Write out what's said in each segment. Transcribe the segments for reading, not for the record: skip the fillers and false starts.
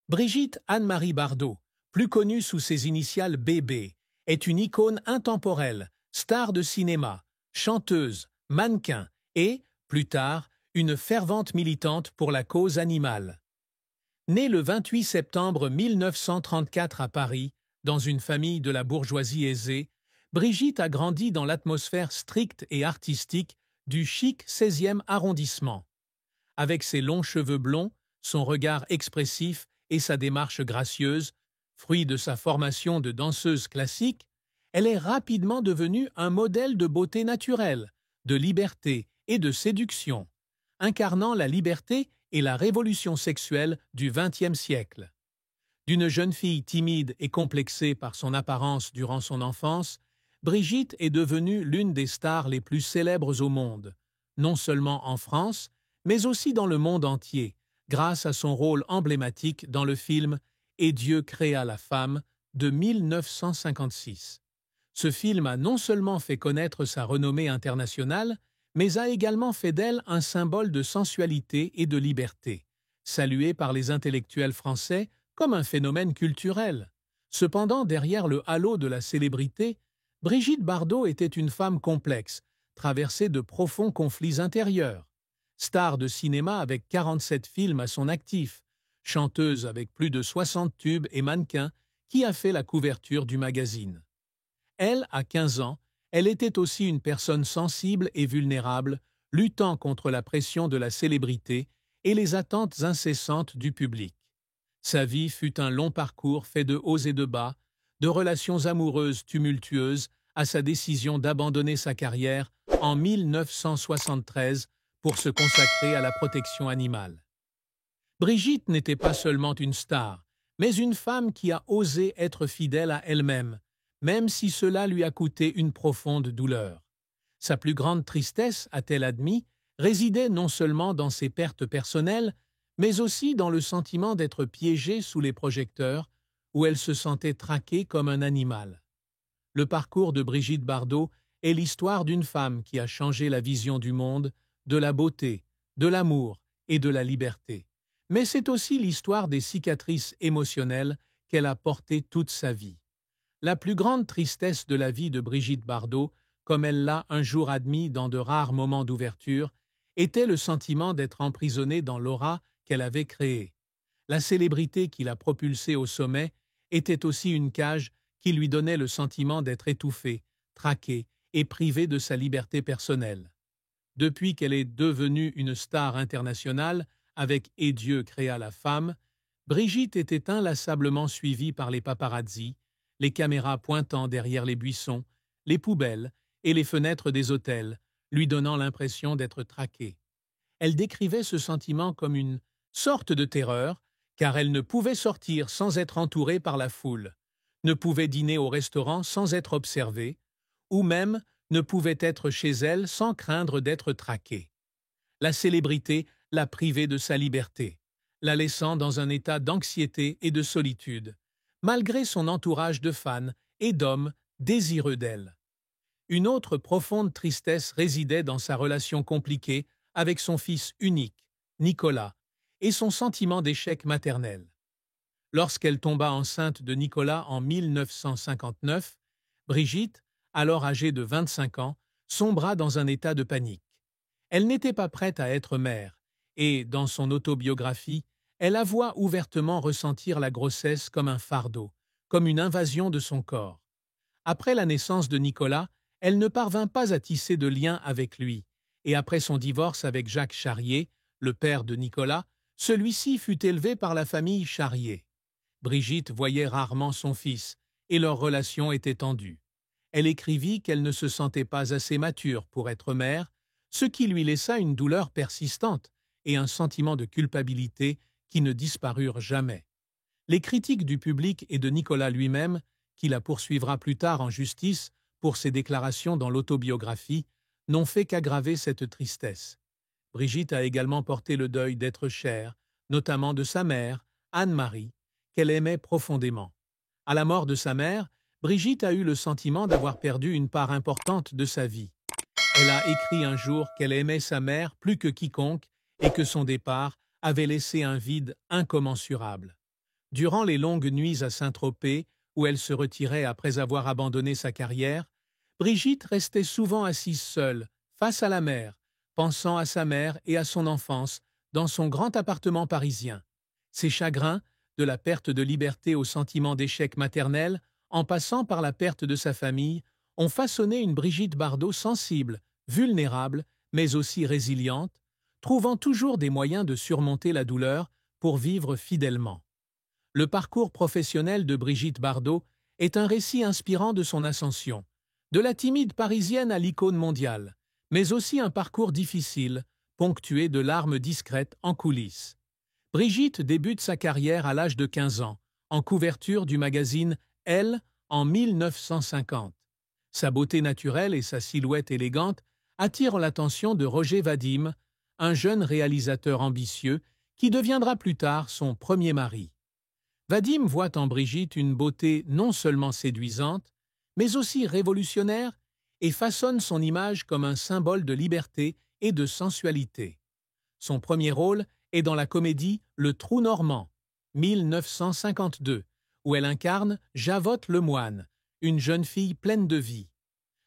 Brigitte Anne-Marie Bardot, plus connue sous ses initiales BB, est une icône intemporelle, star de cinéma, chanteuse, mannequin et, plus tard, une fervente militante pour la cause animale. Née le 28 septembre 1934 à Paris, dans une famille de la bourgeoisie aisée, Brigitte a grandi dans l'atmosphère stricte et artistique du chic 16e arrondissement. Avec ses longs cheveux blonds, son regard expressif et sa démarche gracieuse, fruit de sa formation de danseuse classique, elle est rapidement devenue un modèle de beauté naturelle, de liberté et de séduction, incarnant la liberté et la révolution sexuelle du XXe siècle. D'une jeune fille timide et complexée par son apparence durant son enfance, Brigitte est devenue l'une des stars les plus célèbres au monde, non seulement en France, mais aussi dans le monde entier, grâce à son rôle emblématique dans le film « Et Dieu créa la femme » de 1956. Ce film a non seulement fait connaître sa renommée internationale, mais a également fait d'elle un symbole de sensualité et de liberté, salué par les intellectuels français comme un phénomène culturel. Cependant, derrière le halo de la célébrité, Brigitte Bardot était une femme complexe, traversée de profonds conflits intérieurs. Star de cinéma avec 47 films à son actif, chanteuse avec plus de 60 tubes et mannequin qui a fait la couverture du magazine. Elle, à 15 ans, elle était aussi une personne sensible et vulnérable, luttant contre la pression de la célébrité et les attentes incessantes du public. Sa vie fut un long parcours fait de hauts et de bas, de relations amoureuses tumultueuses à sa décision d'abandonner sa carrière en 1973 pour se consacrer à la protection animale. Brigitte n'était pas seulement une star, mais une femme qui a osé être fidèle à elle-même, même si cela lui a coûté une profonde douleur. Sa plus grande tristesse, a-t-elle admis, résidait non seulement dans ses pertes personnelles, mais aussi dans le sentiment d'être piégée sous les projecteurs, où elle se sentait traquée comme un animal. Le parcours de Brigitte Bardot est l'histoire d'une femme qui a changé la vision du monde, de la beauté, de l'amour et de la liberté. Mais c'est aussi l'histoire des cicatrices émotionnelles qu'elle a portées toute sa vie. La plus grande tristesse de la vie de Brigitte Bardot, comme elle l'a un jour admis dans de rares moments d'ouverture, était le sentiment d'être emprisonnée dans l'aura qu'elle avait créée. La célébrité qui l'a propulsée au sommet était aussi une cage qui lui donnait le sentiment d'être étouffée, traquée et privée de sa liberté personnelle. Depuis qu'elle est devenue une star internationale, avec « Et Dieu créa la femme », Brigitte était inlassablement suivie par les paparazzis, les caméras pointant derrière les buissons, les poubelles et les fenêtres des hôtels, lui donnant l'impression d'être traquée. Elle décrivait ce sentiment comme une sorte de terreur, car elle ne pouvait sortir sans être entourée par la foule, ne pouvait dîner au restaurant sans être observée, ou même ne pouvait être chez elle sans craindre d'être traquée. La célébrité l'a privée de sa liberté, la laissant dans un état d'anxiété et de solitude, malgré son entourage de fans et d'hommes désireux d'elle. Une autre profonde tristesse résidait dans sa relation compliquée avec son fils unique, Nicolas, et son sentiment d'échec maternel. Lorsqu'elle tomba enceinte de Nicolas en 1959, Brigitte, alors âgée de 25 ans, sombra dans un état de panique. Elle n'était pas prête à être mère et, dans son autobiographie, elle avoua ouvertement ressentir la grossesse comme un fardeau, comme une invasion de son corps. Après la naissance de Nicolas, elle ne parvint pas à tisser de lien avec lui, et après son divorce avec Jacques Charrier, le père de Nicolas, celui-ci fut élevé par la famille Charrier. Brigitte voyait rarement son fils, et leur relation était tendue. Elle écrivit qu'elle ne se sentait pas assez mature pour être mère, ce qui lui laissa une douleur persistante et un sentiment de culpabilité qui ne disparurent jamais. Les critiques du public et de Nicolas lui-même, qui la poursuivra plus tard en justice pour ses déclarations dans l'autobiographie, n'ont fait qu'aggraver cette tristesse. Brigitte a également porté le deuil d'être chère, notamment de sa mère, Anne-Marie, qu'elle aimait profondément. À la mort de sa mère, Brigitte a eu le sentiment d'avoir perdu une part importante de sa vie. Elle a écrit un jour qu'elle aimait sa mère plus que quiconque et que son départ avait laissé un vide incommensurable. Durant les longues nuits à Saint-Tropez, où elle se retirait après avoir abandonné sa carrière, Brigitte restait souvent assise seule, face à la mer, pensant à sa mère et à son enfance, dans son grand appartement parisien. Ses chagrins, de la perte de liberté au sentiment d'échec maternel, en passant par la perte de sa famille, ont façonné une Brigitte Bardot sensible, vulnérable, mais aussi résiliente, trouvant toujours des moyens de surmonter la douleur pour vivre fidèlement. Le parcours professionnel de Brigitte Bardot est un récit inspirant de son ascension, de la timide parisienne à l'icône mondiale, mais aussi un parcours difficile, ponctué de larmes discrètes en coulisses. Brigitte débute sa carrière à l'âge de 15 ans, en couverture du magazine Elle en 1950. Sa beauté naturelle et sa silhouette élégante attirent l'attention de Roger Vadim, un jeune réalisateur ambitieux qui deviendra plus tard son premier mari. Vadim voit en Brigitte une beauté non seulement séduisante, mais aussi révolutionnaire et façonne son image comme un symbole de liberté et de sensualité. Son premier rôle est dans la comédie Le Trou Normand, 1952, où elle incarne Javotte Lemoine, une jeune fille pleine de vie.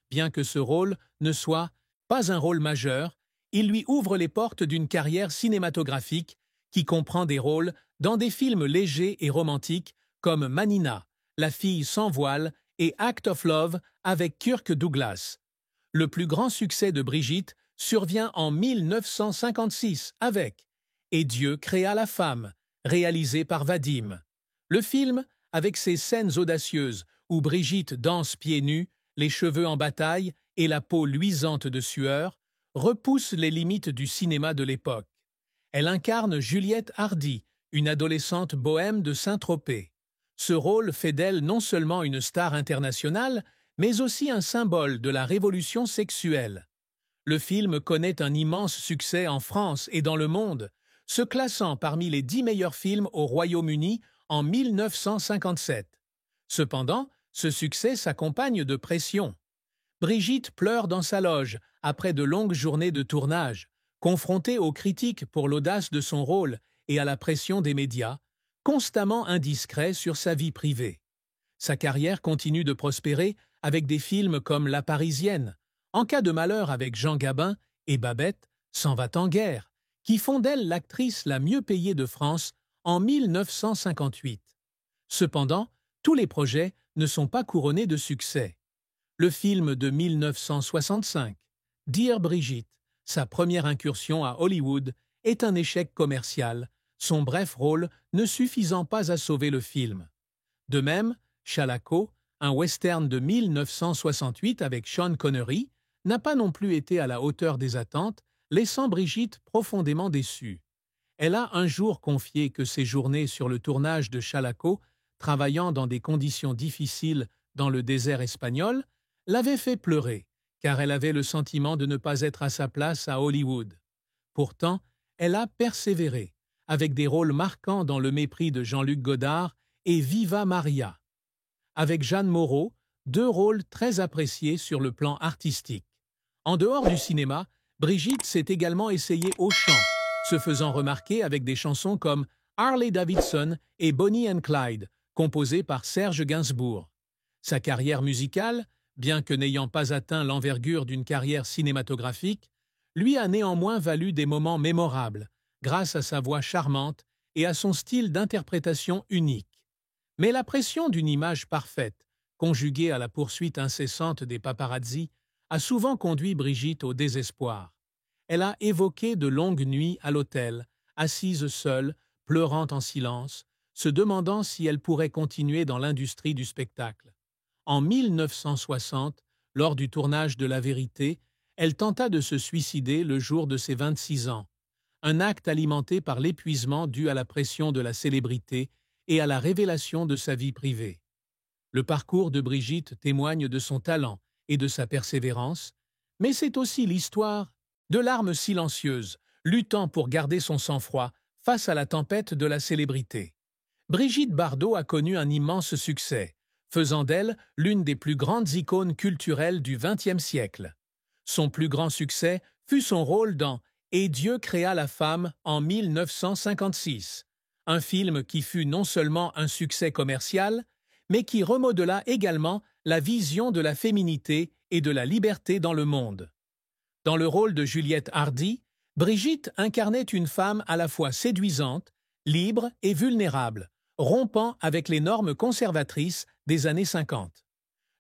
Bien que ce rôle ne soit pas un rôle majeur, il lui ouvre les portes d'une carrière cinématographique qui comprend des rôles dans des films légers et romantiques comme Manina, La fille sans voile et Act of Love avec Kirk Douglas. Le plus grand succès de Brigitte survient en 1956 avec Et Dieu créa la femme, réalisé par Vadim. Le film, avec ses scènes audacieuses où Brigitte danse pieds nus, les cheveux en bataille et la peau luisante de sueur, repousse les limites du cinéma de l'époque. Elle incarne Juliette Hardy, une adolescente bohème de Saint-Tropez. Ce rôle fait d'elle non seulement une star internationale, mais aussi un symbole de la révolution sexuelle. Le film connaît un immense succès en France et dans le monde, se classant parmi les 10 meilleurs films au Royaume-Uni en 1957. Cependant, ce succès s'accompagne de pression. Brigitte pleure dans sa loge après de longues journées de tournage, confrontée aux critiques pour l'audace de son rôle et à la pression des médias, constamment indiscret sur sa vie privée. Sa carrière continue de prospérer avec des films comme La Parisienne, En cas de malheur avec Jean Gabin et Babette, S'en va en guerre, qui font d'elle l'actrice la mieux payée de France en 1958. Cependant, tous les projets ne sont pas couronnés de succès. Le film de 1965, Dear Brigitte, sa première incursion à Hollywood, est un échec commercial, son bref rôle ne suffisant pas à sauver le film. De même, Shalako, un western de 1968 avec Sean Connery, n'a pas non plus été à la hauteur des attentes, laissant Brigitte profondément déçue. Elle a un jour confié que ses journées sur le tournage de Shalako, travaillant dans des conditions difficiles dans le désert espagnol, l'avaient fait pleurer, car elle avait le sentiment de ne pas être à sa place à Hollywood. Pourtant, elle a persévéré, avec des rôles marquants dans Le mépris de Jean-Luc Godard et Viva Maria. Avec Jeanne Moreau, 2 rôles très appréciés sur le plan artistique. En dehors du cinéma, Brigitte s'est également essayée au chant, se faisant remarquer avec des chansons comme Harley Davidson et Bonnie and Clyde, composées par Serge Gainsbourg. Sa carrière musicale, bien que n'ayant pas atteint l'envergure d'une carrière cinématographique, lui a néanmoins valu des moments mémorables, grâce à sa voix charmante et à son style d'interprétation unique. Mais la pression d'une image parfaite, conjuguée à la poursuite incessante des paparazzis, a souvent conduit Brigitte au désespoir. Elle a évoqué de longues nuits à l'hôtel, assise seule, pleurant en silence, se demandant si elle pourrait continuer dans l'industrie du spectacle. En 1960, lors du tournage de La Vérité, elle tenta de se suicider le jour de ses 26 ans, un acte alimenté par l'épuisement dû à la pression de la célébrité et à la révélation de sa vie privée. Le parcours de Brigitte témoigne de son talent et de sa persévérance, mais c'est aussi l'histoire de larmes silencieuses, luttant pour garder son sang-froid face à la tempête de la célébrité. Brigitte Bardot a connu un immense succès, faisant d'elle l'une des plus grandes icônes culturelles du XXe siècle. Son plus grand succès fut son rôle dans Et Dieu créa la femme en 1956, un film qui fut non seulement un succès commercial, mais qui remodela également la vision de la féminité et de la liberté dans le monde. Dans le rôle de Juliette Hardy, Brigitte incarnait une femme à la fois séduisante, libre et vulnérable, rompant avec les normes conservatrices des années 50.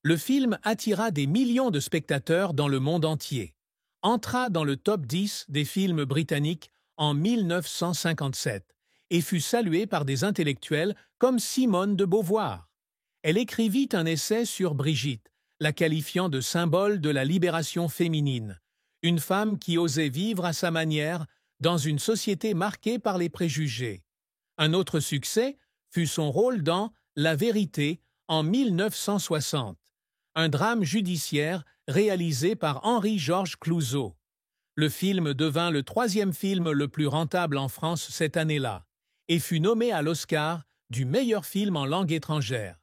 Le film attira des millions de spectateurs dans le monde entier, entra dans le top 10 des films britanniques en 1957 et fut salué par des intellectuels comme Simone de Beauvoir. Elle écrivit un essai sur Brigitte, la qualifiant de symbole de la libération féminine, une femme qui osait vivre à sa manière dans une société marquée par les préjugés. Un autre succès fut son rôle dans La Vérité en 1960, un drame judiciaire réalisé par Henri-Georges Clouzot. Le film devint le troisième film le plus rentable en France cette année-là et fut nommé à l'Oscar du meilleur film en langue étrangère.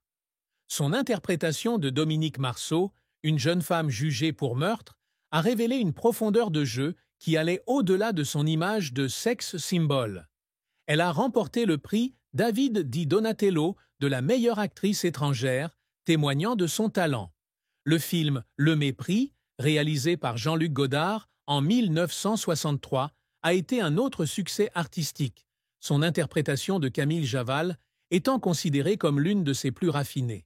Son interprétation de Dominique Marceau, une jeune femme jugée pour meurtre, a révélé une profondeur de jeu qui allait au-delà de son image de sex symbol. Elle a remporté le prix David di Donatello de la meilleure actrice étrangère, témoignant de son talent. Le film Le Mépris, réalisé par Jean-Luc Godard en 1963, a été un autre succès artistique, son interprétation de Camille Javal étant considérée comme l'une de ses plus raffinées.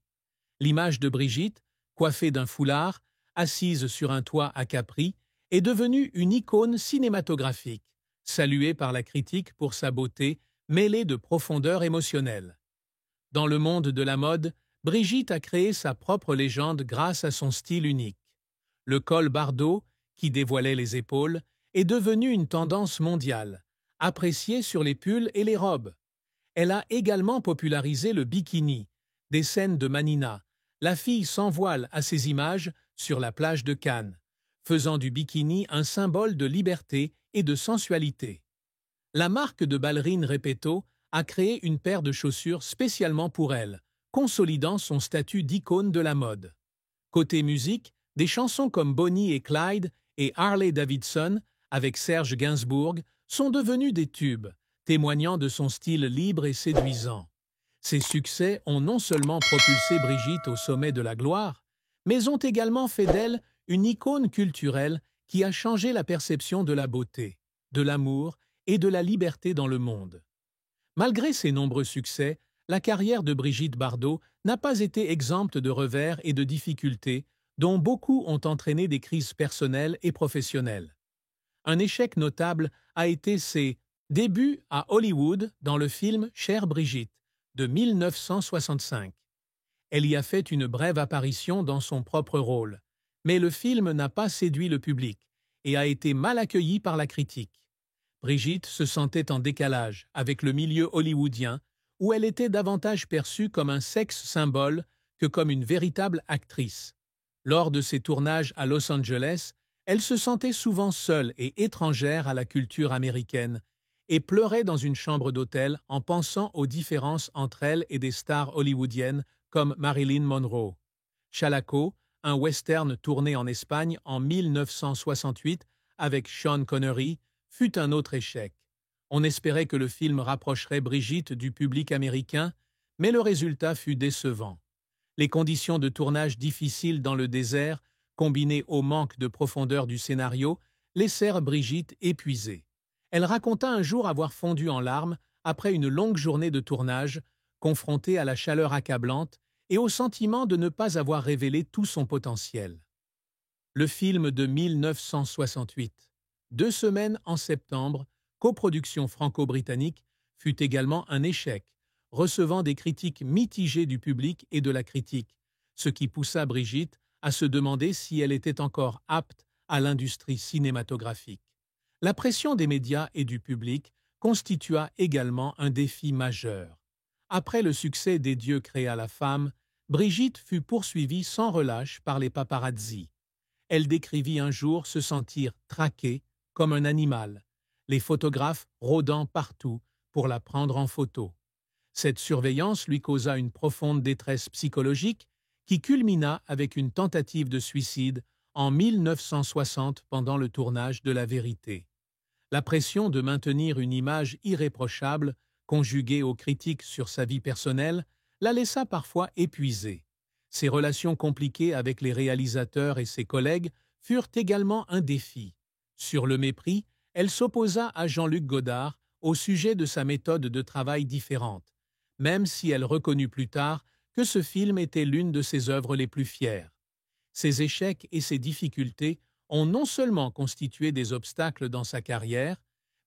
L'image de Brigitte, coiffée d'un foulard, assise sur un toit à Capri, est devenue une icône cinématographique, saluée par la critique pour sa beauté mêlée de profondeur émotionnelle. Dans le monde de la mode, Brigitte a créé sa propre légende grâce à son style unique. Le col Bardot, qui dévoilait les épaules, est devenu une tendance mondiale, appréciée sur les pulls et les robes. Elle a également popularisé le bikini, des scènes de Manina, la fille sans voile à ses images sur la plage de Cannes, faisant du bikini un symbole de liberté et de sensualité. La marque de ballerines Repetto a créé une paire de chaussures spécialement pour elle, consolidant son statut d'icône de la mode. Côté musique, des chansons comme Bonnie et Clyde et Harley Davidson, avec Serge Gainsbourg, sont devenues des tubes, témoignant de son style libre et séduisant. Ces succès ont non seulement propulsé Brigitte au sommet de la gloire, mais ont également fait d'elle une icône culturelle qui a changé la perception de la beauté, de l'amour et de la liberté dans le monde. Malgré ses nombreux succès, la carrière de Brigitte Bardot n'a pas été exempte de revers et de difficultés dont beaucoup ont entraîné des crises personnelles et professionnelles. Un échec notable a été ses débuts à Hollywood dans le film Chère Brigitte de 1965. Elle y a fait une brève apparition dans son propre rôle, mais le film n'a pas séduit le public et a été mal accueilli par la critique. Brigitte se sentait en décalage avec le milieu hollywoodien où elle était davantage perçue comme un sexe symbole que comme une véritable actrice. Lors de ses tournages à Los Angeles, elle se sentait souvent seule et étrangère à la culture américaine et pleurait dans une chambre d'hôtel en pensant aux différences entre elle et des stars hollywoodiennes comme Marilyn Monroe. Chalaco, un western tourné en Espagne en 1968 avec Sean Connery, fut un autre échec. On espérait que le film rapprocherait Brigitte du public américain, mais le résultat fut décevant. Les conditions de tournage difficiles dans le désert, combinées au manque de profondeur du scénario, laissèrent Brigitte épuisée. Elle raconta un jour avoir fondu en larmes après une longue journée de tournage, confrontée à la chaleur accablante et au sentiment de ne pas avoir révélé tout son potentiel. Le film de 1968, 2 semaines en septembre, coproduction franco-britannique, fut également un échec, recevant des critiques mitigées du public et de la critique, ce qui poussa Brigitte à se demander si elle était encore apte à l'industrie cinématographique. La pression des médias et du public constitua également un défi majeur. Après le succès des Dieux créa la femme, Brigitte fut poursuivie sans relâche par les paparazzi. Elle décrivit un jour se sentir traquée comme un animal, les photographes rôdant partout pour la prendre en photo. Cette surveillance lui causa une profonde détresse psychologique qui culmina avec une tentative de suicide en 1960 pendant le tournage de La Vérité. La pression de maintenir une image irréprochable conjuguée aux critiques sur sa vie personnelle, la laissa parfois épuisée. Ses relations compliquées avec les réalisateurs et ses collègues furent également un défi. Sur le mépris, elle s'opposa à Jean-Luc Godard au sujet de sa méthode de travail différente, même si elle reconnut plus tard que ce film était l'une de ses œuvres les plus fières. Ses échecs et ses difficultés ont non seulement constitué des obstacles dans sa carrière,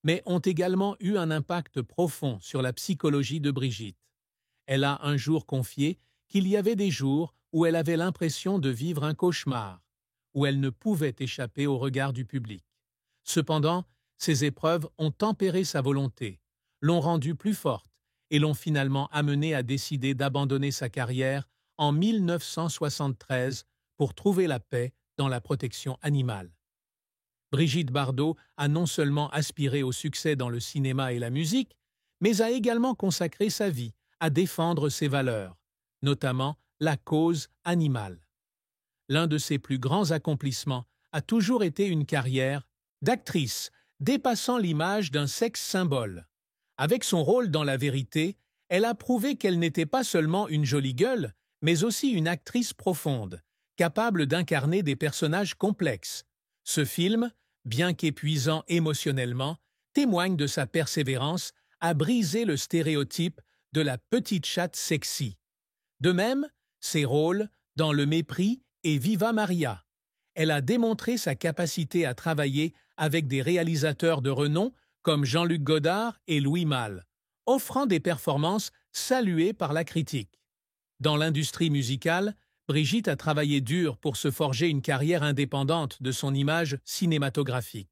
mais ont également eu un impact profond sur la psychologie de Brigitte. Elle a un jour confié qu'il y avait des jours où elle avait l'impression de vivre un cauchemar, où elle ne pouvait échapper au regard du public. Cependant, ces épreuves ont tempéré sa volonté, l'ont rendue plus forte et l'ont finalement amenée à décider d'abandonner sa carrière en 1973 pour trouver la paix dans la protection animale. Brigitte Bardot a non seulement aspiré au succès dans le cinéma et la musique, mais a également consacré sa vie à défendre ses valeurs, notamment la cause animale. L'un de ses plus grands accomplissements a toujours été une carrière d'actrice dépassant l'image d'un sexe symbole. Avec son rôle dans La Vérité, elle a prouvé qu'elle n'était pas seulement une jolie gueule, mais aussi une actrice profonde, capable d'incarner des personnages complexes. Ce film, bien qu'épuisant émotionnellement, témoigne de sa persévérance à briser le stéréotype de la petite chatte sexy. De même, ses rôles dans Le Mépris et Viva Maria. Elle a démontré sa capacité à travailler avec des réalisateurs de renom comme Jean-Luc Godard et Louis Malle, offrant des performances saluées par la critique. Dans l'industrie musicale, Brigitte a travaillé dur pour se forger une carrière indépendante de son image cinématographique.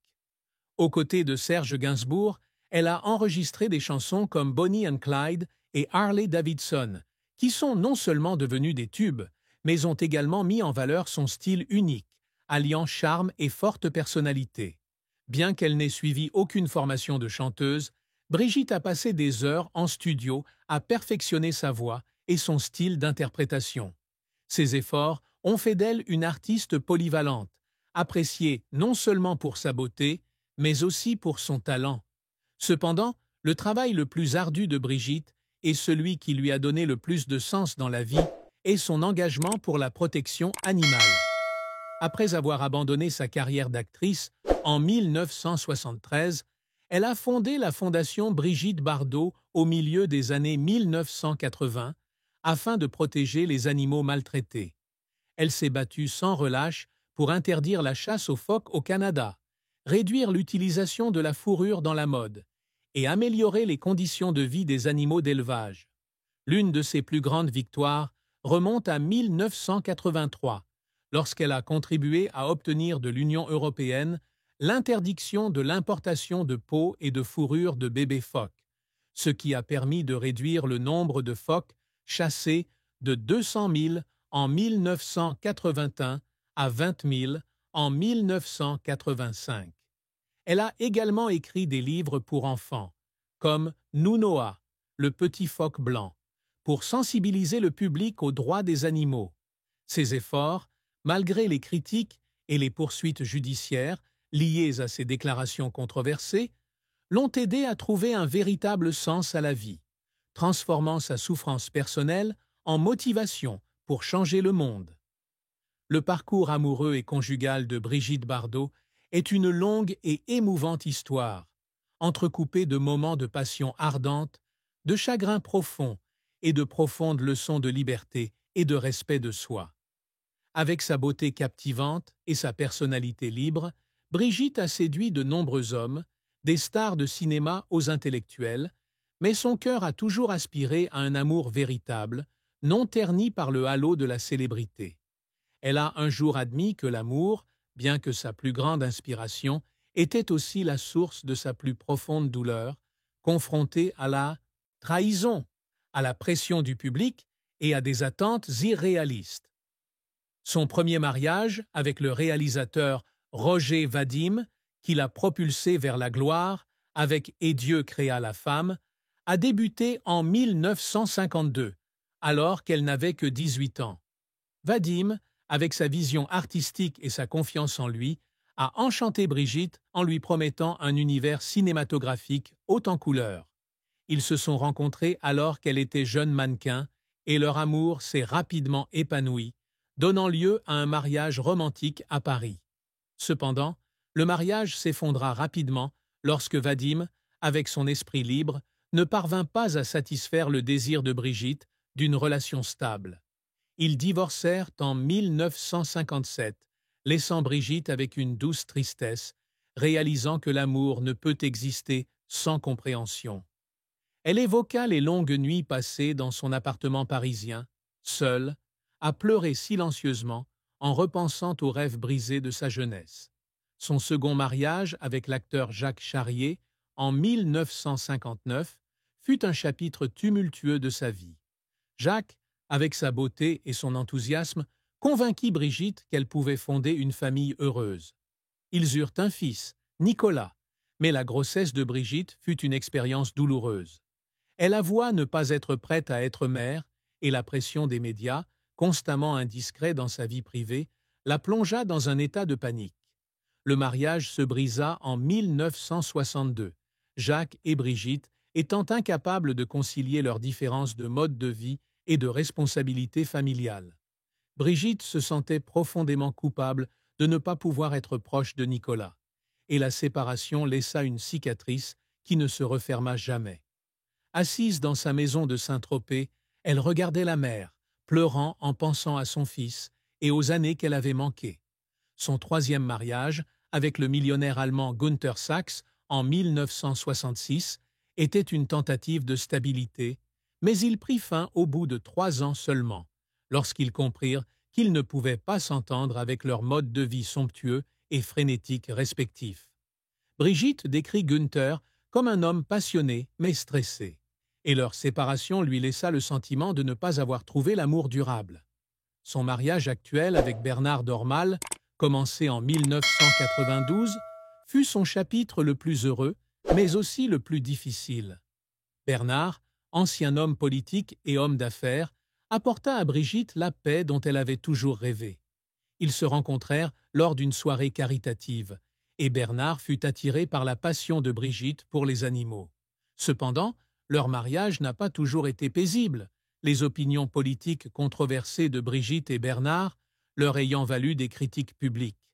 Aux côtés de Serge Gainsbourg, elle a enregistré des chansons comme Bonnie and Clyde et Harley Davidson, qui sont non seulement devenus des tubes, mais ont également mis en valeur son style unique, alliant charme et forte personnalité. Bien qu'elle n'ait suivi aucune formation de chanteuse, Brigitte a passé des heures en studio à perfectionner sa voix et son style d'interprétation. Ses efforts ont fait d'elle une artiste polyvalente, appréciée non seulement pour sa beauté, mais aussi pour son talent. Cependant, le travail le plus ardu de Brigitte et celui qui lui a donné le plus de sens dans la vie est son engagement pour la protection animale. Après avoir abandonné sa carrière d'actrice en 1973, elle a fondé la fondation Brigitte Bardot au milieu des années 1980 afin de protéger les animaux maltraités. Elle s'est battue sans relâche pour interdire la chasse aux phoques au Canada, réduire l'utilisation de la fourrure dans la mode et améliorer les conditions de vie des animaux d'élevage. L'une de ses plus grandes victoires remonte à 1983, lorsqu'elle a contribué à obtenir de l'Union européenne l'interdiction de l'importation de peau et de fourrure de bébés phoques, ce qui a permis de réduire le nombre de phoques chassés de 200 000 en 1981 à 20 000 en 1985. Elle a également écrit des livres pour enfants, comme Nounoa, le petit phoque blanc, pour sensibiliser le public aux droits des animaux. Ses efforts, malgré les critiques et les poursuites judiciaires liées à ses déclarations controversées, l'ont aidé à trouver un véritable sens à la vie, transformant sa souffrance personnelle en motivation pour changer le monde. Le parcours amoureux et conjugal de Brigitte Bardot est une longue et émouvante histoire, entrecoupée de moments de passion ardente, de chagrin profond et de profondes leçons de liberté et de respect de soi. Avec sa beauté captivante et sa personnalité libre, Brigitte a séduit de nombreux hommes, des stars de cinéma aux intellectuels, mais son cœur a toujours aspiré à un amour véritable, non terni par le halo de la célébrité. Elle a un jour admis que l'amour, bien que sa plus grande inspiration, était aussi la source de sa plus profonde douleur, confrontée à la trahison, à la pression du public et à des attentes irréalistes. Son premier mariage avec le réalisateur Roger Vadim, qui l'a propulsé vers la gloire avec Et Dieu créa la femme, a débuté en 1952, alors qu'elle n'avait que 18 ans. Vadim, avec sa vision artistique et sa confiance en lui, a enchanté Brigitte en lui promettant un univers cinématographique haut en couleurs. Ils se sont rencontrés alors qu'elle était jeune mannequin et leur amour s'est rapidement épanoui, donnant lieu à un mariage romantique à Paris. Cependant, le mariage s'effondra rapidement lorsque Vadim, avec son esprit libre, ne parvint pas à satisfaire le désir de Brigitte d'une relation stable. Ils divorcèrent en 1957, laissant Brigitte avec une douce tristesse, réalisant que l'amour ne peut exister sans compréhension. Elle évoqua les longues nuits passées dans son appartement parisien, seule, à pleurer silencieusement en repensant aux rêves brisés de sa jeunesse. Son second mariage avec l'acteur Jacques Charrier, en 1959, fut un chapitre tumultueux de sa vie. Jacques, avec sa beauté et son enthousiasme, convainquit Brigitte qu'elle pouvait fonder une famille heureuse. Ils eurent un fils, Nicolas, mais la grossesse de Brigitte fut une expérience douloureuse. Elle avoua ne pas être prête à être mère et la pression des médias, constamment indiscrets dans sa vie privée, la plongea dans un état de panique. Le mariage se brisa en 1962, Jacques et Brigitte étant incapables de concilier leurs différences de mode de vie et de responsabilité familiale. Brigitte se sentait profondément coupable de ne pas pouvoir être proche de Nicolas, et la séparation laissa une cicatrice qui ne se referma jamais. Assise dans sa maison de Saint-Tropez, elle regardait la mer, pleurant en pensant à son fils et aux années qu'elle avait manquées. Son troisième mariage, avec le millionnaire allemand Günther Sachs, en 1966, était une tentative de stabilité, mais il prit fin au bout de 3 ans seulement, lorsqu'ils comprirent qu'ils ne pouvaient pas s'entendre avec leur mode de vie somptueux et frénétique respectifs. Brigitte décrit Günther comme un homme passionné mais stressé, et leur séparation lui laissa le sentiment de ne pas avoir trouvé l'amour durable. Son mariage actuel avec Bernard Dormal, commencé en 1992, fut son chapitre le plus heureux, mais aussi le plus difficile. Bernard, ancien homme politique et homme d'affaires, apporta à Brigitte la paix dont elle avait toujours rêvé. Ils se rencontrèrent lors d'une soirée caritative, et Bernard fut attiré par la passion de Brigitte pour les animaux. Cependant, leur mariage n'a pas toujours été paisible, les opinions politiques controversées de Brigitte et Bernard leur ayant valu des critiques publiques.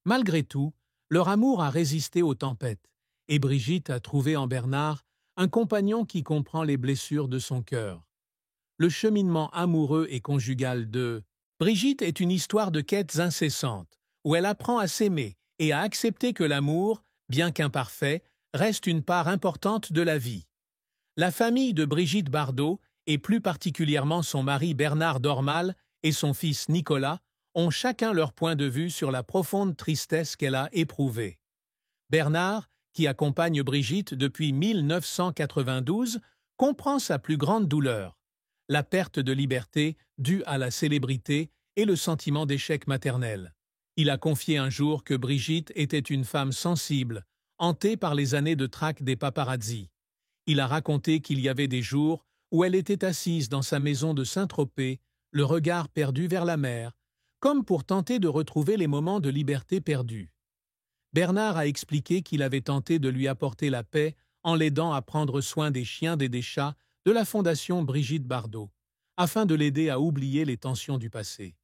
Malgré tout, leur amour a résisté aux tempêtes, et Brigitte a trouvé en Bernard un compagnon qui comprend les blessures de son cœur. Le cheminement amoureux et conjugal de Brigitte est une histoire de quêtes incessantes, où elle apprend à s'aimer et à accepter que l'amour, bien qu'imparfait, reste une part importante de la vie. La famille de Brigitte Bardot, et plus particulièrement son mari Bernard Dormal et son fils Nicolas, ont chacun leur point de vue sur la profonde tristesse qu'elle a éprouvée. Bernard, qui accompagne Brigitte depuis 1992, comprend sa plus grande douleur, la perte de liberté due à la célébrité et le sentiment d'échec maternel. Il a confié un jour que Brigitte était une femme sensible, hantée par les années de traque des paparazzis. Il a raconté qu'il y avait des jours où elle était assise dans sa maison de Saint-Tropez, le regard perdu vers la mer, comme pour tenter de retrouver les moments de liberté perdus. Bernard a expliqué qu'il avait tenté de lui apporter la paix en l'aidant à prendre soin des chiens et des chats de la Fondation Brigitte Bardot, afin de l'aider à oublier les tensions du passé.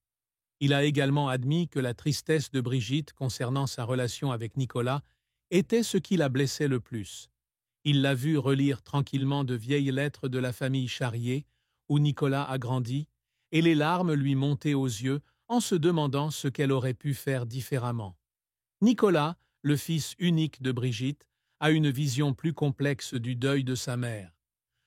Il a également admis que la tristesse de Brigitte concernant sa relation avec Nicolas était ce qui la blessait le plus. Il l'a vu relire tranquillement de vieilles lettres de la famille Charrier, où Nicolas a grandi, et les larmes lui montaient aux yeux en se demandant ce qu'elle aurait pu faire différemment. Nicolas, le fils unique de Brigitte, a une vision plus complexe du deuil de sa mère.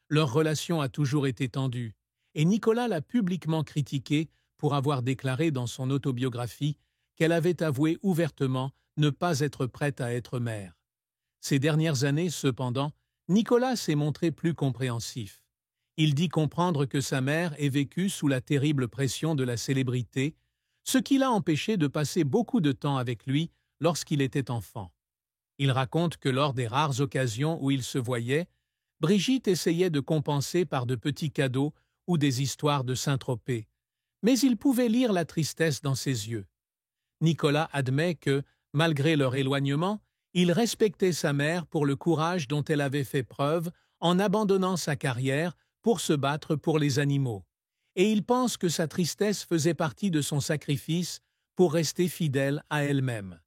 Leur relation a toujours été tendue, et Nicolas l'a publiquement critiquée pour avoir déclaré dans son autobiographie qu'elle avait avoué ouvertement ne pas être prête à être mère. Ces dernières années, cependant, Nicolas s'est montré plus compréhensif. Il dit comprendre que sa mère ait vécu sous la terrible pression de la célébrité, ce qui l'a empêché de passer beaucoup de temps avec lui lorsqu'il était enfant. Il raconte que lors des rares occasions où ils se voyaient, Brigitte essayait de compenser par de petits cadeaux ou des histoires de Saint-Tropez, mais il pouvait lire la tristesse dans ses yeux. Nicolas admet que, malgré leur éloignement, il respectait sa mère pour le courage dont elle avait fait preuve en abandonnant sa carrière pour se battre pour les animaux. Et il pense que sa tristesse faisait partie de son sacrifice pour rester fidèle à elle-même.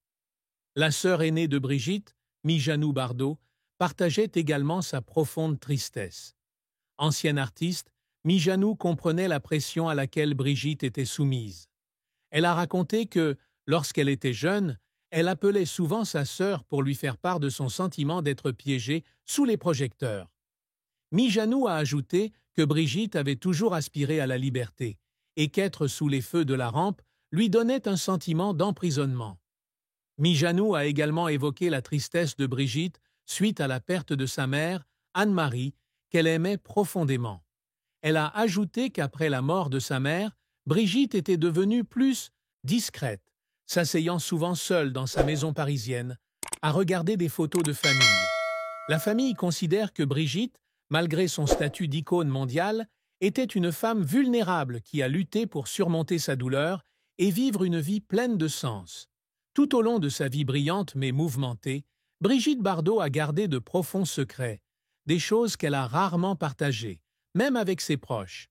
La sœur aînée de Brigitte, Mijanou Bardot, partageait également sa profonde tristesse. Ancienne artiste, Mijanou comprenait la pression à laquelle Brigitte était soumise. Elle a raconté que, lorsqu'elle était jeune, elle appelait souvent sa sœur pour lui faire part de son sentiment d'être piégée sous les projecteurs. Mijanou a ajouté que Brigitte avait toujours aspiré à la liberté et qu'être sous les feux de la rampe lui donnait un sentiment d'emprisonnement. Mijanou a également évoqué la tristesse de Brigitte suite à la perte de sa mère, Anne-Marie, qu'elle aimait profondément. Elle a ajouté qu'après la mort de sa mère, Brigitte était devenue plus discrète, s'asseyant souvent seule dans sa maison parisienne, à regarder des photos de famille. La famille considère que Brigitte, malgré son statut d'icône mondiale, était une femme vulnérable qui a lutté pour surmonter sa douleur et vivre une vie pleine de sens. Tout au long de sa vie brillante mais mouvementée, Brigitte Bardot a gardé de profonds secrets, des choses qu'elle a rarement partagées, même avec ses proches.